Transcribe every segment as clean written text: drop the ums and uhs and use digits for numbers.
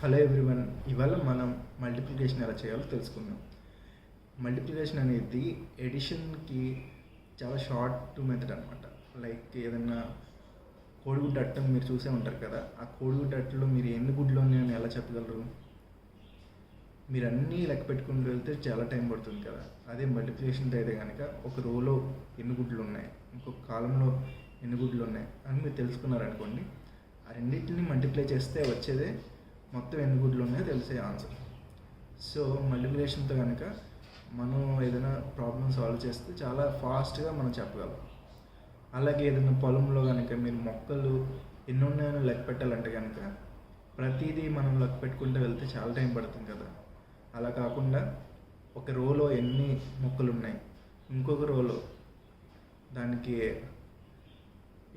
Hello everyone. ఇవాళ మనం multiplication ఎలా చేయాలో తెలుసుకుందాం. మల్టిప్లికేషన్ అనేది ఎడిషన్కి చాలా షార్ట్ మెథడ్ అనమాట. లైక్ ఏదన్నా కోడిగుడ్డు అట్టను మీరు చూసే ఉంటారు కదా, ఆ కోడిగుడ్డు అట్టలో మీరు ఎన్ని గుడ్లు ఉన్నాయని ఎలా చెప్పగలరు? మీరు అన్నీ లెక్క పెట్టుకుంటూ వెళ్తే చాలా టైం పడుతుంది కదా. అదే మల్టిప్లికేషన్తో అయితే కనుక ఒక రోలో ఎన్ని గుడ్లు ఉన్నాయి, ఇంకొక కాలంలో ఎన్ని గుడ్లు ఉన్నాయి అని మీరు తెలుసుకున్నారనుకోండి, ఆ రెండింటిని మల్టిప్లై చేస్తే వచ్చేదే మొత్తం ఎన్ని గుడ్లు ఉన్నాయో తెలిసే ఆన్సర్. సో మల్టిప్లికేషన్తో కనుక మనం ఏదైనా ప్రాబ్లమ్ సాల్వ్ చేస్తే చాలా ఫాస్ట్గా మనం చెప్పగలం. అలాగే ఏదైనా పొలంలో కనుక మీరు మొక్కలు ఎన్ని ఉన్నాయని లెక్క పెట్టాలంటే కనుక ప్రతిదీ మనం లెక్క పెట్టుకుంటూ వెళ్తే చాలా టైం పడుతుంది కదా. అలా కాకుండా ఒక రోలో ఎన్ని మొక్కలు ఉన్నాయి, ఇంకొక రోలో దానికి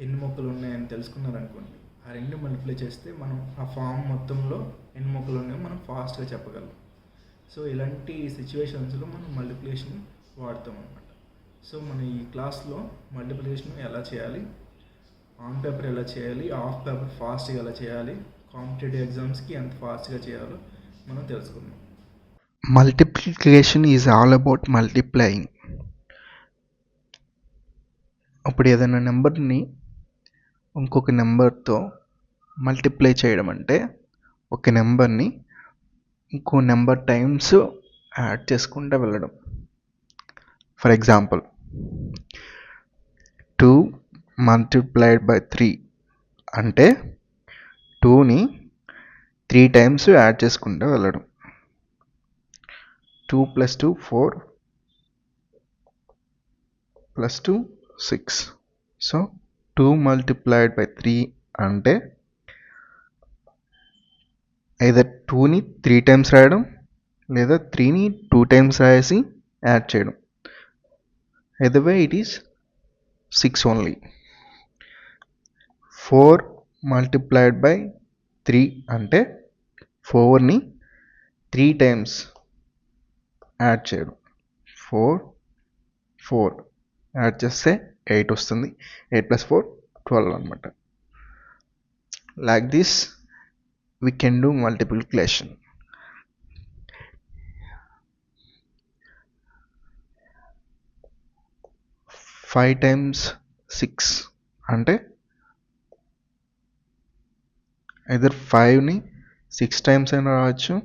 ఎన్ని మొక్కలు ఉన్నాయని తెలుసుకున్నారనుకోండి, ఆ రెండు మల్టిప్లై చేస్తే మనం ఆ ఫామ్ మొత్తంలో ఎన్ని మొక్కలు ఉన్నాయో మనం ఫాస్ట్గా చెప్పగలం. సో ఇలాంటి సిచ్యువేషన్స్లో మనం మల్టిప్లికేషన్ వాడతాం అన్నమాట. సో మన ఈ క్లాస్లో మల్టిప్లికేషన్ ఎలా చేయాలి, ఆన్ పేపర్ ఎలా చేయాలి, ఆఫ్ పేపర్ ఫాస్ట్గా ఎలా చేయాలి, కాంపిటేటివ్ ఎగ్జామ్స్కి ఎంత ఫాస్ట్గా చేయాలో మనం తెలుసుకుందాం. Multiplication is all about multiplying. అప్పుడు ఏదైనా నెంబర్ని ఇంకొక నెంబర్తో మల్టిప్లై చేయడం అంటే ఒక నెంబర్ని ఇంకో నెంబర్ టైమ్స్ యాడ్ చేసుకుంటూ వెళ్ళడం. ఫర్ ఎగ్జాంపుల్ 2 multiplied by 3 అంటే 2ని 3 టైమ్స్ యాడ్ చేసుకుంటూ వెళ్ళడం. 2 + 2 4 + 2 6. సో 2 multiplied by 3 అంటే ఐదర్ 2ని 3 టైమ్స్ రాయడం లేదా 3ని 2 టైమ్స్ రాసి యాడ్ చేయడం. either way it is 6 only. 4 multiplied by 3 అంటే 4ని 3 టైమ్స్ యాడ్ చేయడం. 4 యాడ్ చేస్తే 8 వస్తుంది. 8 + 4 12 అనమాట. Like this we can do multiplication. Five times 6 అంటే either 5ని 6 టైమ్స్ అయినా రావచ్చు,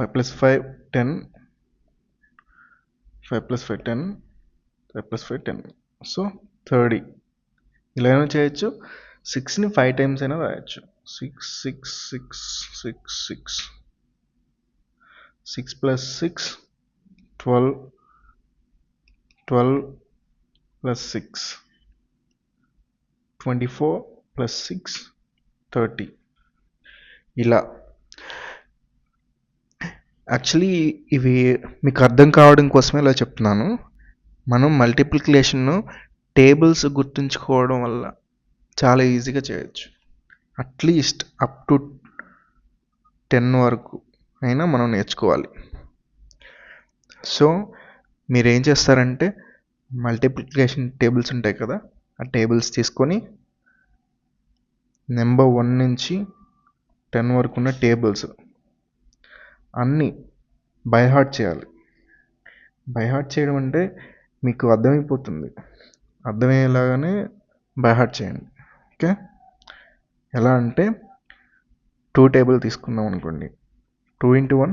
5 + 5 10, 5 + 5 10, 5 + 5 10, సో 30. ఇలా అయినా చేయొచ్చు. 6ని 5 టైమ్స్ అయినా రాయొచ్చు. 6 6 6 6 6 6 + 6 12, 12 + 6 24 + 6 30. ఇలా యాక్చువల్లీ ఇవి మీకు అర్థం కావడం కోసమే ఇలా చెప్తున్నాను. మనం మల్టిప్లికేషన్ను టేబుల్స్ గుర్తుంచుకోవడం వల్ల చాలా ఈజీగా చేయొచ్చు. అట్లీస్ట్ అప్ టు 10 వరకు అయినా మనం నేర్చుకోవాలి. సో మీరేం చేస్తారంటే మల్టిప్లికేషన్ టేబుల్స్ ఉంటాయి కదా, ఆ టేబుల్స్ తీసుకొని నెంబర్ 1 నుంచి 10 వరకు ఉన్న టేబుల్స్ అన్నీ బై హార్ట్ చేయాలి. బై హార్ట్ చేయడం అంటే మీకు అర్థమైపోతుంది, అర్థమయ్యేలాగానే బై హార్ట్ చేయండి. ఓకే, ఎలా అంటే 2 టేబుల్ తీసుకుందాం అనుకోండి. 2 × 1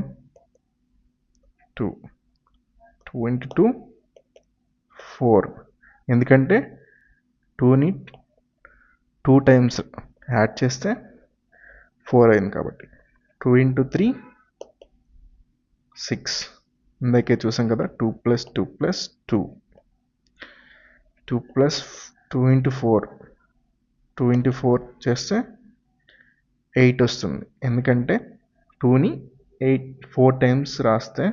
2, 2 × 2 4. ఎందుకంటే 2ని 2 టైమ్స్ యాడ్ చేస్తే 4 అయింది కాబట్టి. 2 × 3 6. ఇందాకే చూసాం కదా, 2 + 2 + 2. 2 + 2 × 4, 2 × 4 చేస్తే 8 వస్తుంది. ఎందుకంటే 2ని 4 టైమ్స్ రాస్తే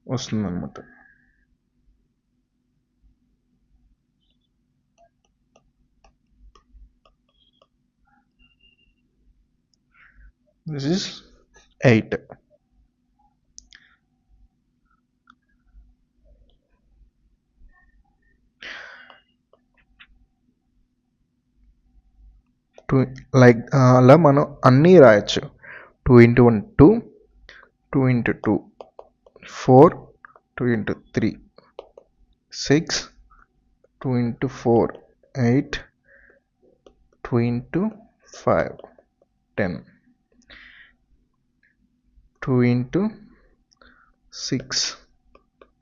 వస్తుంది అనమాట. This is 8. 2 లైక్ అలా మనం అన్నీ రాయొచ్చు. 2 into 1 2, 2 into 2 4, 2 into 3 6, 2 into 4 8, 2 into 5 10, 2 into 6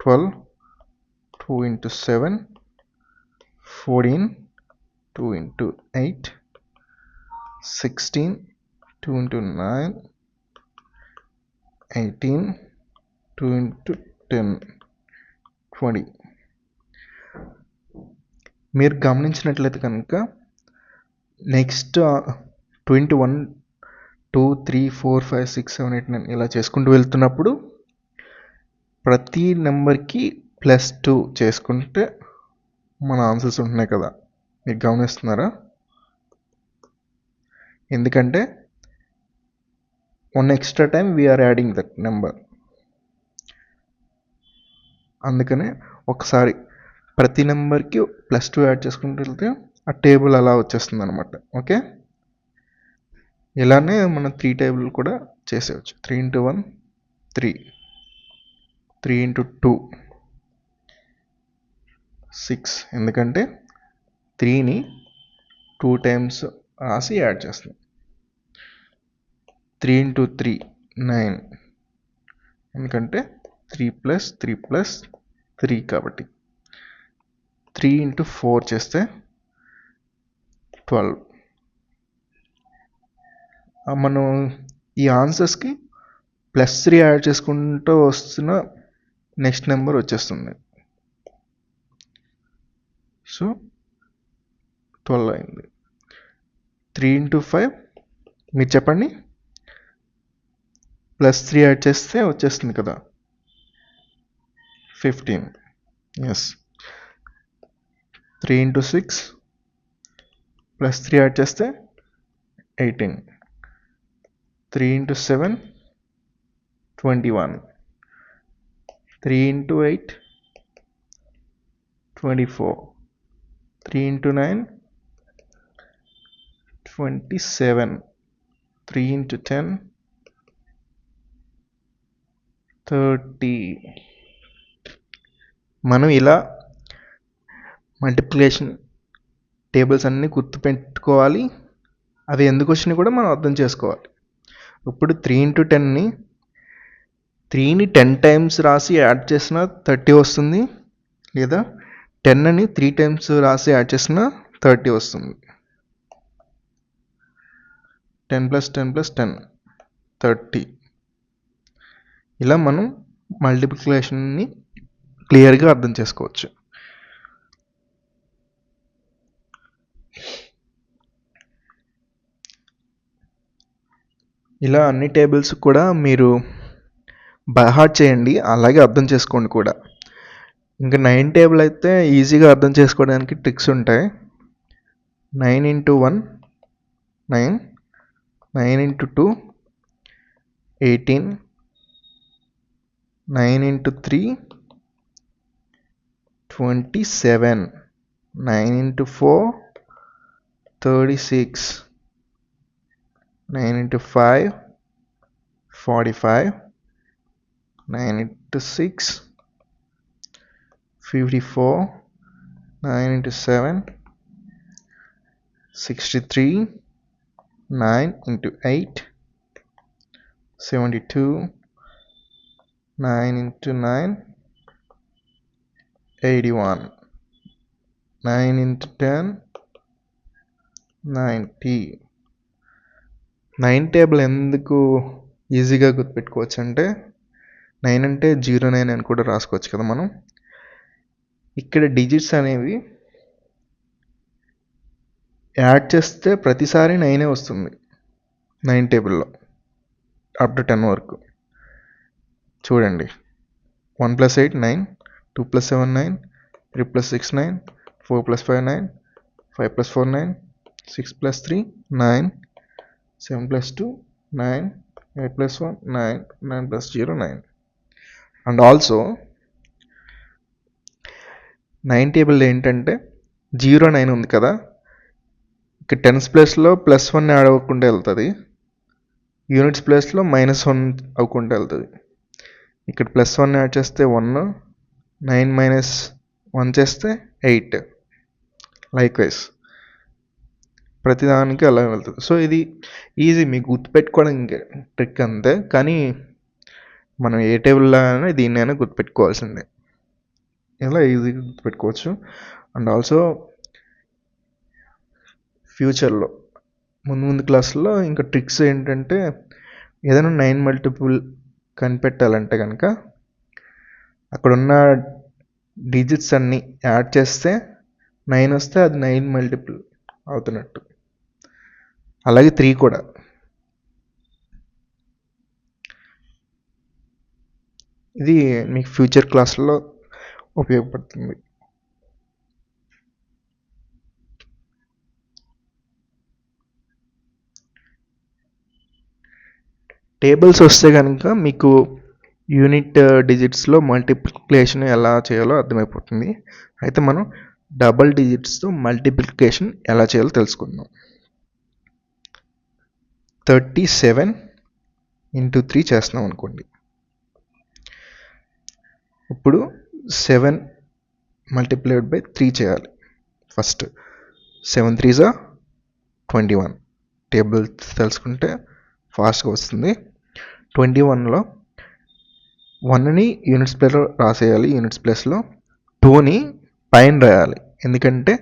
12, 2 into 7 14, 2 into 8 16, 2 into 9 18, 2 into 10 20. మీరు గమనించినట్లయితే కనుక నెక్స్ట్ 2 into 1 2 3 4 5 6 7 8 9 ఇలా చేసుకుంటూ వెళ్తున్నప్పుడు ప్రతి నెంబర్కి +2 చేసుకుంటే మన ఆన్సర్స్ ఉంటున్నాయి కదా, మీరు గమనిస్తున్నారా? ఎందుకంటే 1 extra time we're adding that number. అందుకనే ఒకసారి ప్రతి నెంబర్కి +2 యాడ్ చేసుకుంటూ వెళ్తే ఆ టేబుల్ అలా వచ్చేస్తుంది అనమాట. ఓకే, ఇలానే మనం 3 టేబుల్ కూడా చేసేయచ్చు. 3 into 1 3, 3 into 2 6, ఎందుకంటే 3ని 2 times రాసి యాడ్ చేస్తుంది. 3 into 3 9, ఎందుకంటే 3 + 3 + 3 కాబట్టి. 3 into 4 చేస్తే 12. మనం ఈ ఆన్సర్స్కి +3 యాడ్ చేసుకుంటూ వస్తున్న నెక్స్ట్ నెంబర్ వచ్చేస్తుంది. సో 12 అయింది. 3 into 5 మీరు చెప్పండి, +3 యాడ్ చేస్తే వచ్చేస్తుంది కదా 15. ఎస్. 3 into 6 +3 యాడ్ చేస్తే 18. 3 into 7 21. 3 into 8 24. 3 into 9 27. 3 into 10 30. మనం ఇలా మల్టిప్లికేషన్ టేబుల్స్ అన్నీ గుర్తుపెట్టుకోవాలి. అవి ఎందుకు వచ్చినాయి కూడా మనం అర్థం చేసుకోవాలి. ఇప్పుడు 3 into 10ని 3ని 10 times రాసి యాడ్ చేసిన 30 వస్తుంది, లేదా 10ని 3 times రాసి యాడ్ చేసిన 30 వస్తుంది. 10 + 10 + 10 30. ఇలా మనం మల్టిప్లికేషన్ని క్లియర్గా అర్థం చేసుకోవచ్చు. ఇలా అన్ని టేబుల్స్ కూడా మీరు బై హార్ట్ చేయండి, అలాగే అర్థం చేసుకోండి కూడా. ఇంకా 9 టేబుల్ అయితే ఈజీగా అర్థం చేసుకోవడానికి ట్రిక్స్ ఉంటాయి. 9 into 1 9, 9 into 2 18, 9 into 3 27, 9 into 4 36, 9 into 5 45, 9 into 6 54, 9 into 7 63, 9 into 8 72, 9 into 9 81, 9 into 10 90. 9 table ఎందుకు ఈజీగా గుర్తుపెట్టుకోవచ్చు అంటే 9 అంటే 09 అని కూడా రాసుకోవచ్చు కదా మనం. ఇక్కడ డిజిట్స్ అనేవి యాడ్ చేస్తే ప్రతిసారి 9 వస్తుంది 9 టేబుల్లో అప్ టు 10 వరకు. చూడండి, 1 + 8 9, 2 + 7 9, 3 + 6 9, 4 + 5 9, 5 + 4 9, 6 + 3 9, 7 + 2 9, 8 + 1 9, 9 + 0 9. అండ్ ఆల్సో 9 టేబుల్ ఏంటంటే 09 ఉంది కదా, ఇక్కడ టెన్స్ ప్లేస్లో +1 యాడ్ అవ్వకుండా వెళ్తుంది, యూనిట్స్ ప్లేస్లో -1 అవ్వకుండా వెళ్తుంది. ఇక్కడ +1 యాడ్ చేస్తే 1, 9 - 1 చేస్తే 8. లైక్ వైజ్ ప్రతిదానికి అలా వెళ్తుంది. సో ఇది ఈజీ, మీకు గుర్తుపెట్టుకోవడానికి ట్రిక్ అంతే, కానీ మనం ఏ టేబుల్లో అయినా దీన్నైనా గుర్తుపెట్టుకోవాల్సిందే. ఇలా ఈజీగా గుర్తుపెట్టుకోవచ్చు. అండ్ ఆల్సో ఫ్యూచర్లో ముందు క్లాసుల్లో ఇంకా ట్రిక్స్ ఏంటంటే, ఏదైనా 9 మల్టిపుల్ కనిపెట్టాలంటే కనుక అక్కడున్న డిజిట్స్ అన్నీ యాడ్ చేస్తే 9 వస్తే అది 9 మల్టిపుల్ అవుతున్నట్టు. అలాగే 3 కూడా. ఇది మీకు ఫ్యూచర్ క్లాసుల్లో ఉపయోగపడుతుంది. టేబుల్స్ వస్తే కనుక మీకు యూనిట్ డిజిట్స్లో మల్టిప్లికేషన్ ఎలా చేయాలో అర్థమైపోతుంది. అయితే మనం డబల్ డిజిట్స్తో మల్టిప్లికేషన్ ఎలా చేయాలో తెలుసుకుందాం. 37 × 3 చేస్తున్నాం అనుకోండి. ఇప్పుడు 7 మల్టిప్లైడ్ బై 3 చేయాలి. First 7 3s 21. టేబుల్ తెలుసుకుంటే ఫాస్ట్గా వస్తుంది. 21లో 1ని యూనిట్స్ ప్లేస్లో రాసేయాలి, యూనిట్స్ ప్లేస్లో 2ని పైన రాయాలి, ఎందుకంటే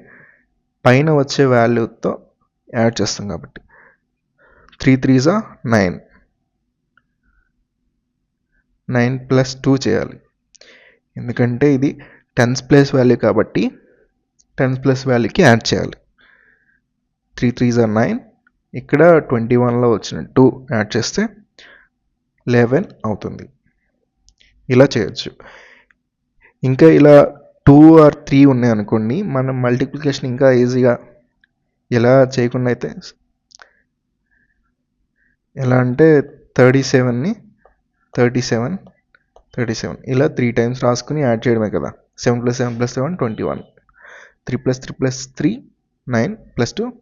పైన వచ్చే వాల్యూతో యాడ్ చేస్తాం కాబట్టి. 3 3s 9, 9 + 2 చేయాలి, ఎందుకంటే ఇది 10s ప్లేస్ వాల్యూ కాబట్టి 10s ప్లస్ వాల్యూకి యాడ్ చేయాలి. 3 3s 9, ఇక్కడ 21లో వచ్చిన 2 యాడ్ చేస్తే 11 అవుతుంది. ఇలా చేయొచ్చు. ఇంకా ఇలా 2 or 3 ఉన్నాయి అనుకోండి, మనం మల్టిప్లికేషన్ ఇంకా ఈజీగా ఎలా చేయకుండా అయితే, ఎలా అంటే 37ని 37 37 ఇలా 3 times రాసుకుని యాడ్ చేయడమే కదా. 7 + 7 + 7 21, 3 + 3 + 3 9 + 2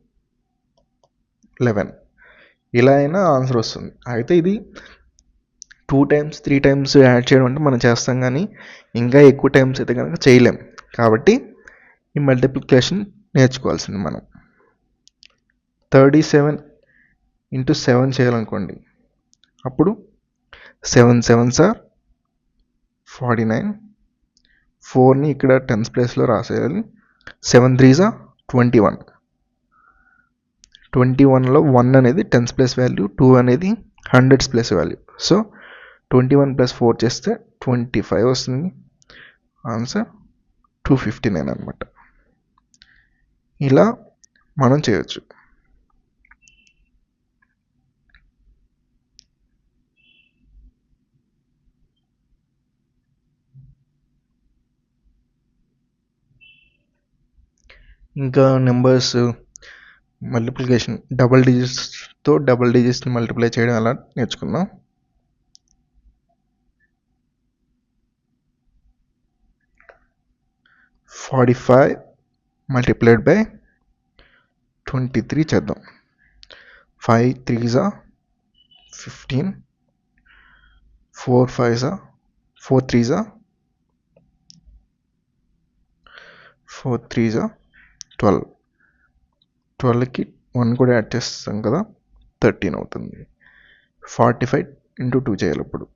11. ఇలా అయినా ఆన్సర్ వస్తుంది. అయితే ఇది 2 times 3 times యాడ్ చేయడం అంటే మనం చేస్తాం, కానీ ఇంకా ఎక్కువ టైమ్స్ అయితే కనుక చేయలేం. కాబట్టి ఈ మల్టిప్లికేషన్ నేర్చుకోవాల్సింది మనం. 37 × 7 చేయాలనుకోండి, అప్పుడు 7 7s 49, 4ని ఇక్కడ 10s ప్లేస్లో రాసేయాలి. 7 3s 21. 21లో 1 అనేది 10s ప్లేస్ వాల్యూ, 2 అనేది 100s ప్లేస్ వాల్యూ. సో 21 + 4 చేస్తే 25 వస్తుంది. ఆన్సర్ 259 అనమాట. ఇలా మనం చేయొచ్చు. ఇంకా నెంబర్స్ మల్టిప్లికేషన్ డబల్ డిజిట్స్తో డబల్ డిజిట్స్ని మల్టిప్లై చేయడం అలా నేర్చుకుందాం. 45 మల్టిప్లైడ్ బై 23 చేద్దాం. 5 3s 15, 4 5s 4 3s 12. 12కి 1 కూడా యాడ్ చేస్తాం కదా, 13 అవుతుంది. 45 × 2 చేయాలి. ఇప్పుడు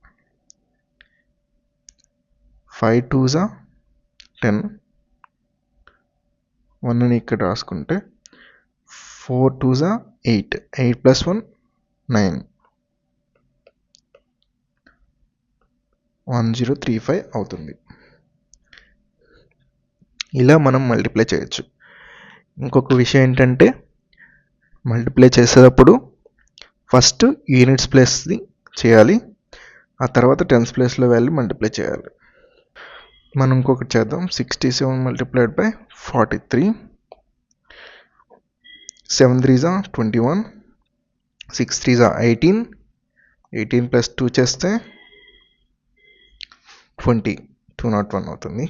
5 2s 10, 1ని ఇక్కడ రాసుకుంటే 4 2s 8, 8 + 1 9, 1035 అవుతుంది. ఇలా మనం మల్టిప్లై చేయొచ్చు. ఇంకొక విషయం ఏంటంటే, మల్టిప్లై చేసేటప్పుడు ఫస్ట్ యూనిట్స్ ప్లేస్ది చేయాలి, ఆ తర్వాత 10s ప్లేస్లో వాల్యూ మల్టిప్లై చేయాలి. మనం ఇంకొకటి చేద్దాం. 67 మల్టిప్లైడ్ బై 43, 7 3s 21, 6 3s 18, 18 + 2 చేస్తే 201 అవుతుంది.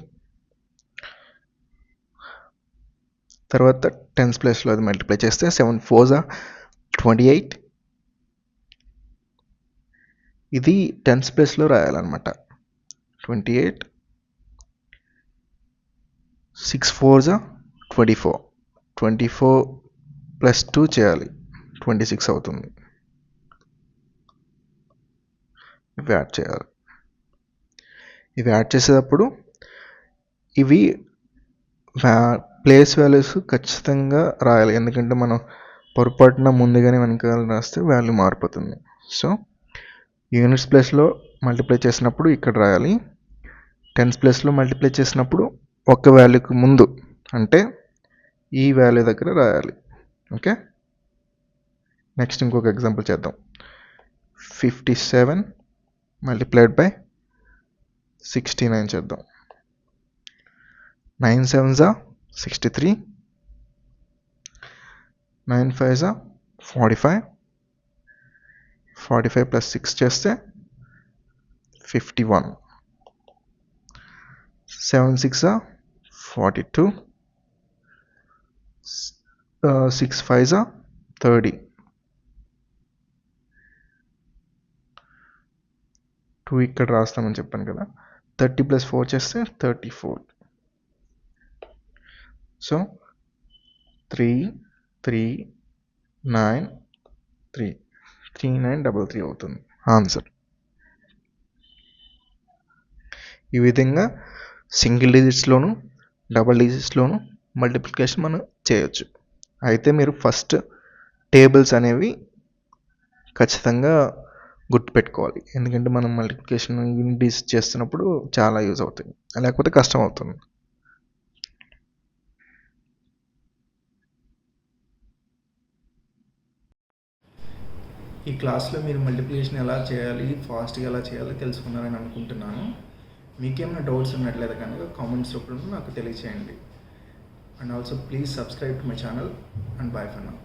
తర్వాత టెన్స్ ప్లేస్లో అది మల్టిప్లై చేస్తే 7 4s are 28. ఇది టెన్స్ ప్లేస్లో రాయాలన్నమాట. 28 6 4s are 24. 24 ప్లస్ 2 చేయాలి, 26 అవుతుంది. ఇవి యాడ్ చేయాలి. ఇవి యాడ్ చేసేటప్పుడు ఇవి ప్లేస్ వాల్యూస్ ఖచ్చితంగా రాయాలి, ఎందుకంటే మనం పొరపాటున ముందుగానే వెనకాల రాస్తే వాల్యూ మారిపోతుంది. సో యూనిట్స్ ప్లేస్లో మల్టిప్లై చేసినప్పుడు ఇక్కడ రాయాలి, టెన్స్ ప్లేస్లో మల్టిప్లై చేసినప్పుడు ఒక వాల్యూకి ముందు అంటే ఈ వాల్యూ దగ్గర రాయాలి. ఓకే, నెక్స్ట్ ఇంకొక ఎగ్జాంపుల్ చేద్దాం. 57 మల్టిప్లైడ్ బై 69 చేద్దాం. 9 7s are 63. 9 5s are 45. 45 plus 6 చేస్తే 51. 7 6s are 42. 6 5s are 30. 2 ఇక్కడ రాస్తామని చెప్పాను కదా. 30 ప్లస్ 4 చేస్తే 34. సో 3 3 9 3 3933 అవుతుంది ఆన్సర్. ఈ విధంగా సింగిల్ డిజిట్స్లోను డబుల్ డిజిట్స్లోను మల్టిప్లికేషన్ మనం చేయొచ్చు. అయితే మీరు ఫస్ట్ టేబుల్స్ అనేవి ఖచ్చితంగా గుర్తుపెట్టుకోవాలి, ఎందుకంటే మనం మల్టిప్లికేషన్ యూనిట్ డిజిట్స్ చేస్తున్నప్పుడు చాలా యూజ్ అవుతాయి, లేకపోతే కష్టం అవుతుంది. ఈ క్లాస్లో మీరు మల్టిప్లికేషన్ ఎలా చేయాలి, ఫాస్ట్గా ఎలా చేయాలి తెలుసుకున్నారని అనుకుంటున్నాను. మీకేమైనా డౌట్స్ ఉన్నట్లయితే కనుక కామెంట్స్ రూపంలో నాకు తెలియచేయండి. And also please subscribe to my channel and by for now.